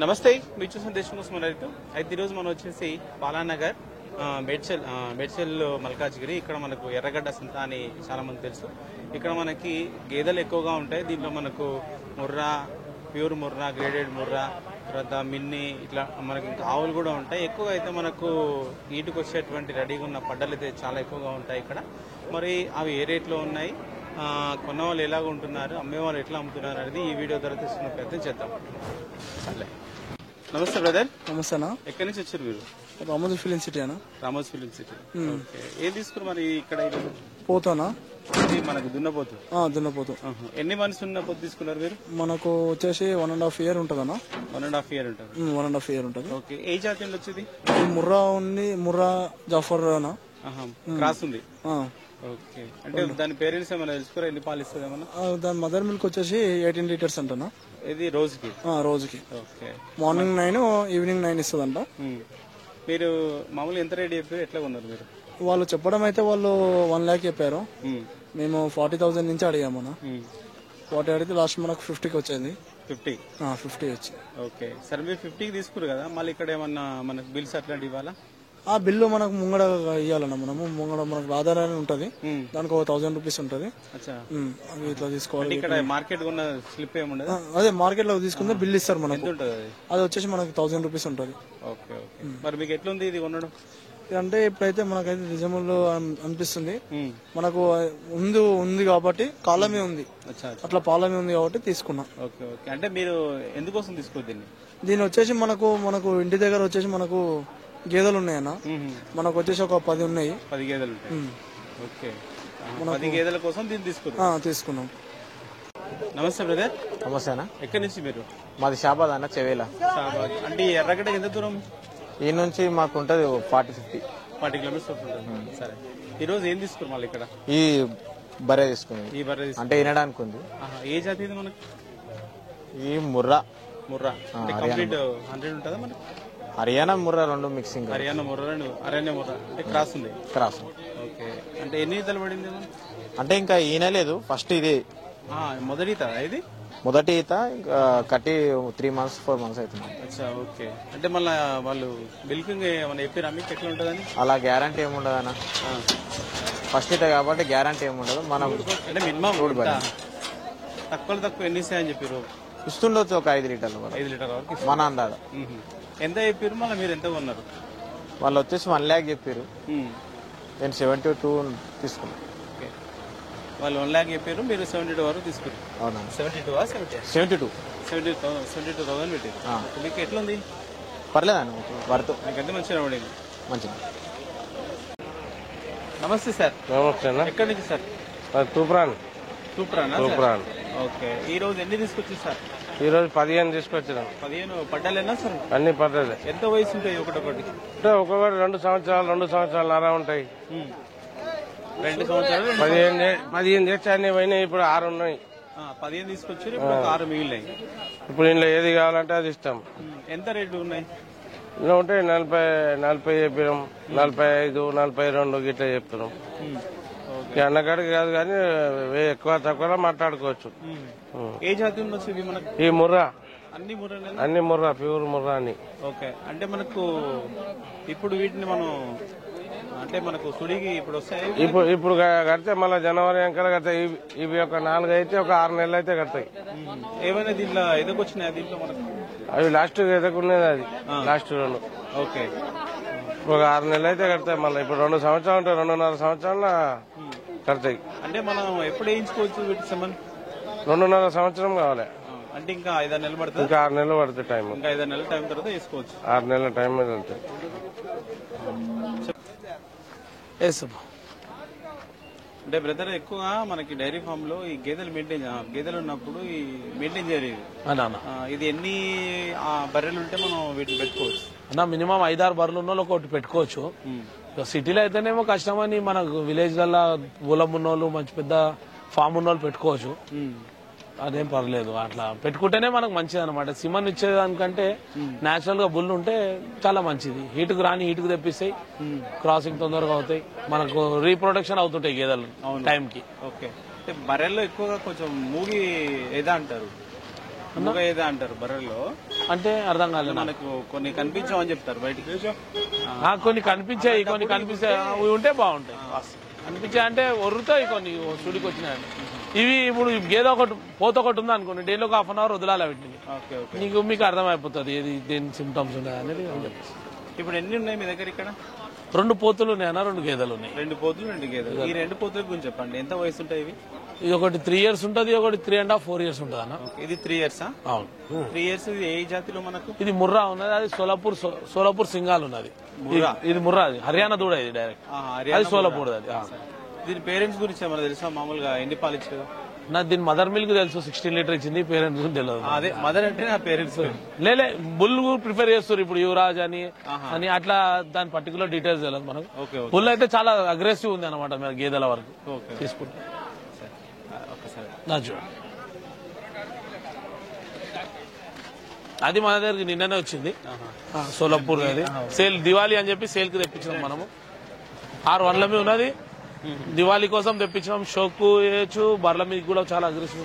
నమస్తే, మీరు చూసిన దేశం రైతు. అయితే ఈరోజు మనం వచ్చేసి బాలానగర్ మేడ్చల్ మల్కాజ్గిరి. ఇక్కడ మనకు ఎర్రగడ్డ సంత అని చాలా మంది తెలుసు. ఇక్కడ మనకి గేదెలు ఎక్కువగా ఉంటాయి. దీంట్లో మనకు ముర్రా, ప్యూర్ ముర్రా, గ్రేడెడ్ ముర్రా, తర్వాత మిన్ని, ఇట్లా మనకి ఇంకా ఆవులు కూడా ఉంటాయి. ఎక్కువగా అయితే మనకు ఈటుకు వచ్చేటువంటి రెడీగా ఉన్న పడ్డలు అయితే చాలా ఎక్కువగా ఉంటాయి ఇక్కడ. మరి అవి ఏ రేట్లో ఉన్నాయి, కొన్న వాళ్ళు ఎలాగ ఉంటున్నారు, అమ్మే వాళ్ళు ఎట్లా అమ్ముతున్నారు అనేది ఈ వీడియో ద్వారా తీసుకునే ప్రయత్నం చేద్దాం. నమస్తే బ్రదర్. నమస్తే అన్న. ఎక్కడి నుంచి వచ్చారు మీరు? రామోజీ ఫిలిం సిటీ అన్న. Ramoji film city. ఓకే, ఏం తీసుకున్నారు మరి ఇక్కడ? పోతానా మనకు దున్నపోతు. దున్నపోతు. ఎన్ని మంత్స్ ఉన్న పోతు తీసుకున్నారు మీరు? మనకు వచ్చేసి 1.5 year ఉంటుంది అన్న. 1.5 year ఉంటుంది. 1.5 year ఉంటుంది. ఓకే, ఏ జాతి వచ్చేది? ముర్రా ఉంది, ముర్రా జాఫర్ అన్న. క్రాస్ ఉంది. ఓకే, అంటే దాని పేరెంట్స్ ఏమైనా తెలుసుకోరా, ఎన్ని పాలు ఇస్తుంది ఏమన్నా? దాని మదర్ మిల్క్ వచ్చేసి 18 liters అంటనా. ఇది రోజుకి? రోజుకి. ఓకే, మార్నింగ్ 9, ఈవినింగ్ 9 ఇస్తుంది అంట. మీరు మామూలు ఎంత రేట్ చెప్పారు, ఎట్లా ఉన్నారు మీరు? వాళ్ళు చెప్పడం అయితే వాళ్ళు 1 lakh చెప్పారు. మేము 40,000 నుంచి అడిగామన్నా. 40 అడిగితే లాస్ట్ మనకు 50కి వచ్చేది. 50 వచ్చింది. ఓకే, సరే మీరు 50కి తీసుకురు కదా, మళ్ళీ ఇక్కడ ఏమన్నా మనకు బిల్స్ అట్లాంటి ఇవ్వాలా? ఆ బిల్లు మనకు ముంగడ ఇవ్వాలన్న. ముంగడ మనకు ఆధారాన్ని ఉంటది, దానికి 1000 rupees ఉంటది. అవి ఇట్లా తీసుకోవాలి. ఇక్కడ మార్కెట్ ఉన్న స్లిప్ ఏముండదు? అదే మార్కెట్ లో తీసుకుంటే బిల్ ఇస్తారు మనకు. అది వచ్చేసి మనకి 1000 rupees ఉంటది. ఓకే ఓకే, మరి మీకు ఎట్లుంది ఇది కొనడం? అంటే ఇప్పుడైతే మనకైతే రిజనబుల్ అనిపిస్తుంది. మనకు ఉంది కాబట్టి కాలమే ఉంది, అట్లా పాలమే ఉంది కాబట్టి తీసుకున్నా. ఓకే ఓకే, అంటే మీరు ఎందుకోసం తీసుకోవద్దు దీన్ని వచ్చేసి మనకు ఇంటి దగ్గర వచ్చేసి మనకు గేదెలు ఉన్నాయన్న. మనకు వచ్చేసి ఒక 10 ఉన్నాయి. 10 గేదెలు. ఓకే, 10 గేదెల కోసం దీన్ని తీసుకున్నాం. నమస్తే బ్రదర్. నమస్తే అన్న. ఎక్కడి నుంచి మీరు? మాది షాబాద్ అన్న, చెవేలా. అంటే ఎర్రగడ్డ ఎంత దూరం ఈ నుంచి మాకు ఉంటది? 40 kilometers ఉంటుంది. సరే, ఈ రోజు ఏం తీసుకున్నారు మళ్ళీ ఇక్కడ? ఈ బర్రె తీసుకుంది. ఈ బర్రె అంటే వినడానికి ఉంది. ఏ జాతి ఇది మనకి? ఈ ముర్రా. కంప్లీట్ 100 ఉంటుందా మనకి? హర్యానా ముర్రా రెండు మిక్సింగ్. హర్యానా ముర్రా అంటే క్రాస్ ఉంది. ఓకే, అంటే ఎన్ని ఈతలు పడింది? అంటే ఇంకా ఈయన లేదు, ఫస్ట్ ఇది మొదటి ఈత. ఇది మొదటి ఈత. ఇంకా కట్టి 3 months 4 months అవుతుంది. అచ్చా, ఓకే. అంటే మళ్ళీ వాళ్ళు మిల్కింగ్ ఏమన్నా చెప్పారా మీకు ఎట్లా ఉంటుందని? అలా గ్యారంటీ ఏముండదు అన్న. ఫస్ట్ ఈత కాబట్టి గ్యారంటీ ఏముండదు. మనం అంటే మినిమం తక్కువ ఎన్ని ఇస్తాయని చెప్పారు? ఇస్తుండొచ్చు ఒక 5 లీటర్లు. 5 లీటర్ వరకు మన అందాద. ఎంత చెప్పారు మళ్ళీ, మీరు ఎంత కొన్నారు? వాళ్ళు వచ్చేసి 1 lakh చెప్పారు. నేను 72 తీసుకున్నాను. వాళ్ళు 1 lakh చెప్పారు, మీరు 72 వరకు తీసుకున్నారు. అవునా? 72,000 పెట్టారు. మీకు ఎట్లుంది? పర్లేదండి, వర్త్. మీకు ఎంత మంచిగా పడింది? మంచిది. నమస్తే సార్. నమస్తే అన్న. ఎక్కడి నుంచి సార్? తూప్రాన్. ఓకే, ఈ రోజు ఎన్ని తీసుకొచ్చి సార్? ఈ రోజు 15 తీసుకొచ్చినాం. 15 పడ్డాలేనా సార్? అన్ని పడ్డలే. ఎంత వయసు ఉంటాయి ఒకటొకటి? అంటే ఒక్కొక్కటి 2 సంవత్సరాలు ఉంటాయి. 2 సంవత్సరాలు 15 చేస్తే అన్ని పోయినాయి. ఇప్పుడు 6 ఉన్నాయి. 15 తీసుకొచ్చారు, ఇప్పుడు 6 మిగిలినాయి. ఇప్పుడు ఇంట్లో ఏది కావాలంటే అది ఇస్తాం. ఎంత రేట్లు ఉన్నాయి? ఇలా ఉంటాయి. 40 చెప్పినాం, 45, 42 గిట్లా చెప్తున్నాం. అన్నకాడికి కాదు కానీ ఎక్కువ తక్కువ మాట్లాడుకోవచ్చు. ఏ జాతి ఉండొచ్చు మనకు? ఈ ముర్రా. అన్ని ముర్రా, ప్యూర్ ముర్రా అని. ఓకే, అంటే మనకు ఇప్పుడు వీటిని మనం అంటే మనకు సుడికి ఇప్పుడు వస్తాయి. ఇప్పుడు కడితే మళ్ళీ జనవరి అంకలు కడతాయి. ఇవి ఒక 4 అయితే ఒక 6 నెలలు అయితే కడతాయి. ఏమైనా దీంట్లో ఎదకొచ్చినాయి? దీంట్లో మనకు అవి లాస్ట్ ఎదకున్నది, అది లాస్ట్ 2. ఓకే, ఒక 6 నెలలు అయితే కడతాయి. మళ్ళీ ఇప్పుడు 2 సంవత్సరాలు ఉంటాయి, 2.5 సంవత్సరాల కడతాయి. అంటే మనం ఎప్పుడు వేయించుకోవచ్చు వీటి సంబంధం? 2.5 సంవత్సరం కావాలి. అంటే ఇంకా 5-6 నెలలు పడుతుంది. ఇంకా 6 నెలలు పడుతుంది టైం. ఇంకా 5-6 నెలల టైం తర్వాత వేసుకోవచ్చు. 6 నెలల టైం మీద వెళ్తాయి. అంటే బ్రదర్, ఎక్కువ మనకి డైరీ ఫామ్ లో ఈ గేదెలు ఉన్నప్పుడు ఈ మెయింటైన్ చేయలేదు. ఇది ఎన్ని బర్రెలు ఉంటే మనం వీటిని పెట్టుకోవచ్చు అన్న? మినిమం 5-6 బర్రెలు ఉన్న వాళ్ళు ఒకటి పెట్టుకోవచ్చు. సిటీలో అయితేనేమో కష్టమని మనకు విలేజ్ లలో ఊలం ఉన్నోళ్ళు, మంచి పెద్ద ఫామ్ ఉన్న వాళ్ళు పెట్టుకోవచ్చు. అదేం పర్లేదు, అట్లా పెట్టుకుంటేనే మనకు మంచిది అనమాట. సిమన్ ఇచ్చేదానికంటే నేచురల్ గా బుల్ ఉంటే చాలా మంచిది. హీటుకు రాని హీటుకు తెప్పిస్తాయి, క్రాసింగ్ తొందరగా అవుతాయి, మనకు రీప్రొడక్షన్ అవుతుంటాయి గేదెలు టైం కి. ఓకే. అంటే బర్రెల్లో ఎక్కువగా కొంచెం మూగి ఏదా అంటారు, మూగ ఏదా అంటారు బర్రెల్లో. అంటే అర్థం కాలేదు. మనకు కొన్ని కనిపించావు అని చెప్తారు బయటికి. కొన్ని కనిపించాయి, కొన్ని కనిపిస్తాయి, అవి ఉంటే బాగుంటాయి. కనిపించాయి అంటే ఒర్రుతాయి కొన్ని, సుడికి వచ్చినాయి. ఇవి ఇప్పుడు గేదె ఒకటి పోత ఒకటి ఉంది అనుకోండి, డైలీ ఒక హాఫ్ అన్ అవర్ వదలాలి వీటిని. మీకు అర్థమైపోతుంది ఏది దేని సిమ్టమ్స్ ఉన్నాయి అనేది. ఇప్పుడు ఎన్ని ఉన్నాయి మీ దగ్గర ఇక్కడ? 2 పోతులు ఉన్నాయన్నా, 2 గేదెలు ఉన్నాయి. 2 పోతులు 2 గేదెలు. ఈ 2 పోతుల గురించి చెప్పండి, ఎంత వయసు ఉంటాయి ఇవి? ఇది ఒకటి 3 years ఉంటుంది, ఒకటి 3.5 4 years ఉంటుంది అన్న. ఇది 3 years. అవును, 3 years. ఇది ఏ జాతిలో మనకు? ఇది ముర్రా ఉన్నది, అది సోలాపూర్ సింగాల్ ఉన్నది. ఇది ముర్రా, అది హర్యానా దూడ, ఇది డైరెక్ట్. అది సోలాపూర్. అది దీని పేరెంట్స్ గురించి ఏమన్నా తెలుసా? మామూలుగా ఎన్ని పాలు ఇచ్చేది? నాకు దీని మదర్ మిల్క్ తెలుసు, 16 లీటర్ ఇచ్చింది. పేరెంట్స్ గురించి తెలియదు. అదే మదర్ అంటే నా పేరెంట్స్ లేలే, బుల్ ప్రిపేర్ చేస్తారు ఇప్పుడు, యువరాజ్ అని అట్లా దాని పర్టికులర్ డీటెయిల్స్ తెలియదు మనకు. బుల్ అయితే చాలా అగ్రెసివ్ ఉంది అనమాట మీరు గేదెల వరకు తీసుకుంటే. అది మన దగ్గరికి నిన్ననే వచ్చింది, సోలాపూర్. అది సేల్ దివాళీ అని చెప్పి సేల్ కి తెప్పించినాం మనము. 6 వన్ల మీద ఉన్నది, దివాళీ కోసం తెప్పించినాం. షోకు వేయచ్చు, బర్ల మీద కూడా చాలా అగ్రెసివ్.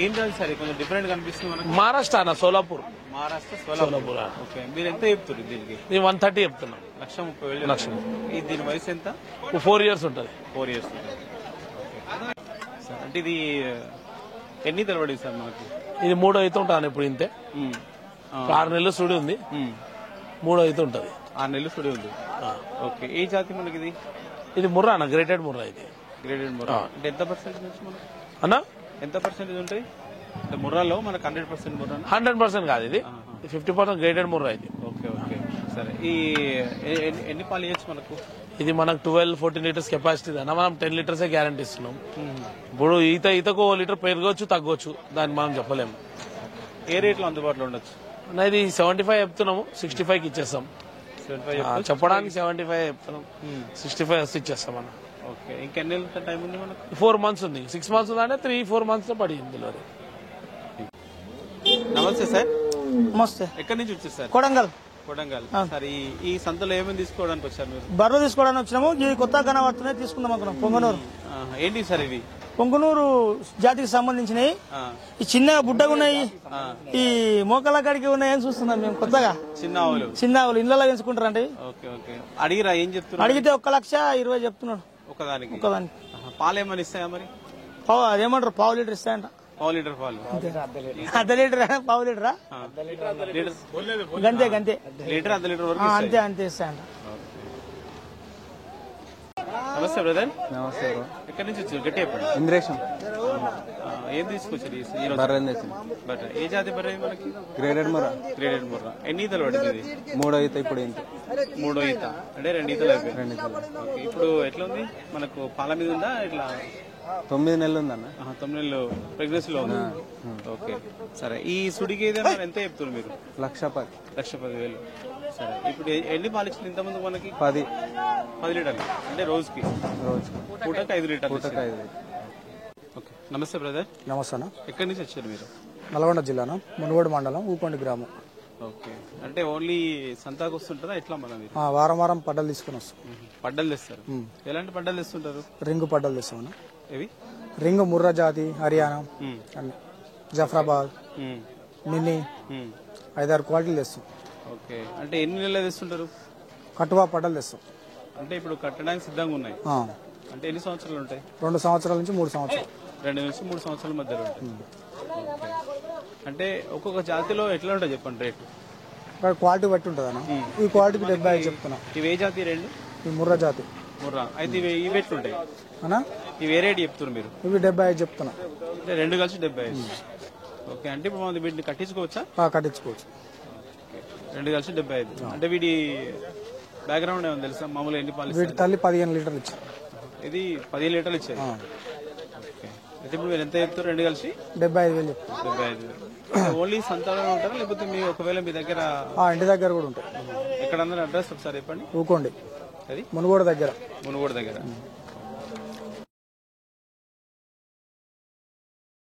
ఏం రాదు సార్, కొంచెం డిఫరెంట్ కనిపిస్తుంది మనకు. మహారాష్ట్ర అన్న, సోలాపూర్. మహారాష్ట్ర సోలాపూర్. ఓకే. మీరు ఎంత చెప్తారు దీనికి? 130 చెప్తున్నాం. 1,30,000. దీని వయసు ఎంత? 4 years ఉంటుంది. 4 years. అంటే ఇది ఎన్ని తెలబడి సార్ మనకి? ఇది 3 అయితే ఉంటాను ఇప్పుడు. ఇంతే 6 నెలలు సుడి ఉంది, 3 అయితే ఉంటది. 6 నెలలు సుడి ఉంది. ఓకే. ఏ జాతి మనకి ఇది? ఇది ముర్రా అన్న, గ్రేటెడ్ ముర్రా. ఇది గ్రేటెడ్ ముర్రా. అంటే ఎంత పర్సెంటేజ్ మనకి అన్న? ఎంత పర్సెంటేజ్ ఉంటాయి అంటే ముర్రాలో మనకు? 100% ముర్రా? 100% కాదు, ఇది 50% గ్రేటెడ్ ముర్రా ఇది. ఓకే. ఓకే. సరే. ఈ ఎన్ని పాలు ఇవ్వచ్చు మనకు? ఇది మనకు 12-14 లీటర్స్ కెపాసిటీ అన్న. మనం 10 లీటర్సే గ్యారంటీ ఇస్తున్నాం. ఇప్పుడు ఈతకు 1 లీటర్ పెరగవచ్చు తగ్గొచ్చు, దాన్ని మనం చెప్పలేము. ఏ రేట్లో అందుబాటులో ఉండొచ్చు? ఇది 75 చెప్తున్నాము, 65కి ఇచ్చేస్తాం. చెప్పడానికి 75 చెప్తున్నాం, 65 వస్తే ఇచ్చేస్తాం అన్న. ఓకే. ఇంకెన్ని టైం ఉంది మనకు? 4 months ఉంది. 6 months ఉందంటే 3-4 months లో పడింది. నమస్తే సార్. నమస్తే. ఎక్కడి నుంచి వచ్చారు సార్? కొడంగల్. సార్ ఈ సంతలో ఏమేమి తీసుకోవడానికి వచ్చారు మీరు? బర్రెలు తీసుకోవడానికి వచ్చినాము. ఇవి కొత్తగా కనబడుతున్నాయి, తీసుకుందాం అనుకున్నాం. పొంగనూరు. ఏంటి సార్ ఇవి? పొంగనూరు జాతికి సంబంధించినవి. ఈ చిన్న బుడ్డగా ఉన్నాయి, ఈ మోకాల కాడికి ఉన్నాయని చూస్తున్నాం మేము. కొత్తగా చిన్న ఆవులు ఇళ్లలో పెంచుకుంటారండి. అడిగిరా ఏం చెప్తున్నారు? అడిగితే 1,20,000 చెప్తున్నాడు ఒకదానికి. పాలు ఏమని ఇస్తాయా మరి? అదేమంటారు, పావు లీటర్ ఇస్తాయంట. పావు లీటర్ పాలు? అర్ధ లీటర్, పావు లీటరా? గంతే లీటర్, అర్ధ లీటర్ వరకు అంతే ఇస్తాయంట. నమస్తే బ్రదర్. నమస్తే బ్రో. ఎక్కడి నుంచి వచ్చారు? గట్టి చెప్పండి. ఇంద్రేశం. ఏం తీసుకొచ్చారు? బర్రె. ఏ జాతి బర్రె మనకి? గ్రేడెడ్ ముర్రా. గ్రేడెడ్ ముర్రా. ఎన్ని ఈతలు పడింది? 3వ ఈత. ఇప్పుడు ఇంత 3వ ఈత అంటే 2 ఈతలు అయిపోయాయి. ఇప్పుడు ఎట్లా ఉంది మనకు? పాల మీద ఉందా? ఇట్లా 9 నెలలు ఉందన్న. 9 నెలలు ప్రెగ్నెన్సీలో ఉంది. ఓకే. సరే. ఈ సుడికి ఎంత చెప్తున్నారు మీరు? 1,10,000. సరే. ఇప్పుడు ఎన్ని పాలు ఇచ్చింది ఇంతకుముందు మనకి? 10 లీటర్లు. అంటే రోజుకి పూటకి 5 లీటర్లు. ఓకే. నమస్తే బ్రదర్. నమస్తే. ఎక్కడి నుంచి వచ్చారు మీరు? నల్గొండ జిల్లాను, మునుగోడు మండలం, ఊకొండి గ్రామం. ఓకే. అంటే ఓన్లీ సంతాకు వస్తుంటారా ఎట్లా? మనం వారం పడ్డలు తీసుకుని వస్తాం. పడ్డలు తెస్తారు? ఎలాంటి పడ్డలు తెస్తుంటారు? రింగు పడ్డలు తెస్తాం. ఏవి? రింగు ముర్రా జాతి, హర్యానా, జఫ్రాబాద్, మినీ, 5-6 క్వాలిటీలు తెస్తాం. ఓకే. అంటే ఎన్ని నెలలు తెస్తుంటారు? కట్టువా పడ్డలు తెస్తాం. అంటే ఇప్పుడు కట్టడానికి సిద్ధంగా ఉన్నాయి. అంటే ఎన్ని సంవత్సరాలు ఉంటాయి? 2 సంవత్సరాల నుంచి 3 సంవత్సరాలు. 2 నుంచి 3 సంవత్సరాల మధ్యలో ఉంటాయి. అంటే ఒక్కొక్క జాతిలో ఎట్లా ఉంటాయి చెప్పండి రేటు? క్వాలిటీ బట్టి ఉంటుంది అన్న. ఈ క్వాలిటీకి 75 చెప్తున్నా. ఇవి ఏ జాతి? 2 ఈ ముర్రా జాతి. ముర్రా. అయితే ఇవి ఎట్లుంటాయి అన్నా? ఇవి ఏ రేటు చెప్తున్నారు మీరు? ఇవి 75 చెప్తున్నా. అంటే 2 కలిసి 75. ఓకే. అంటే ఇప్పుడు మనం వీటిని కట్టించుకోవచ్చా? కట్టించుకోవచ్చు. 2 కలిసి 75. అంటే వీడి బ్యాక్గ్రౌండ్ ఏమన్నా తెలుసా? మామూలుగా ఎన్ని పాలు? వీటి తల్లి 15 లీటర్లు ఇచ్చారు. ఇది 15 లీటర్లు ఇచ్చేది. అయితే ఇప్పుడు మీరు ఎంత చెప్తారు? 2 కలిసి 75,000 చెప్తారు. 75,000. ఓన్లీ సంతానం ఉంటారా లేకపోతే మీ ఒకవేళ మీ దగ్గర? ఇంటి దగ్గర కూడా ఉంటాయి. ఎక్కడ అడ్రస్ ఒకసారి చెప్పండి. ఊకోండి, అది మునుగోడు దగ్గర. మునుగోడు దగ్గర.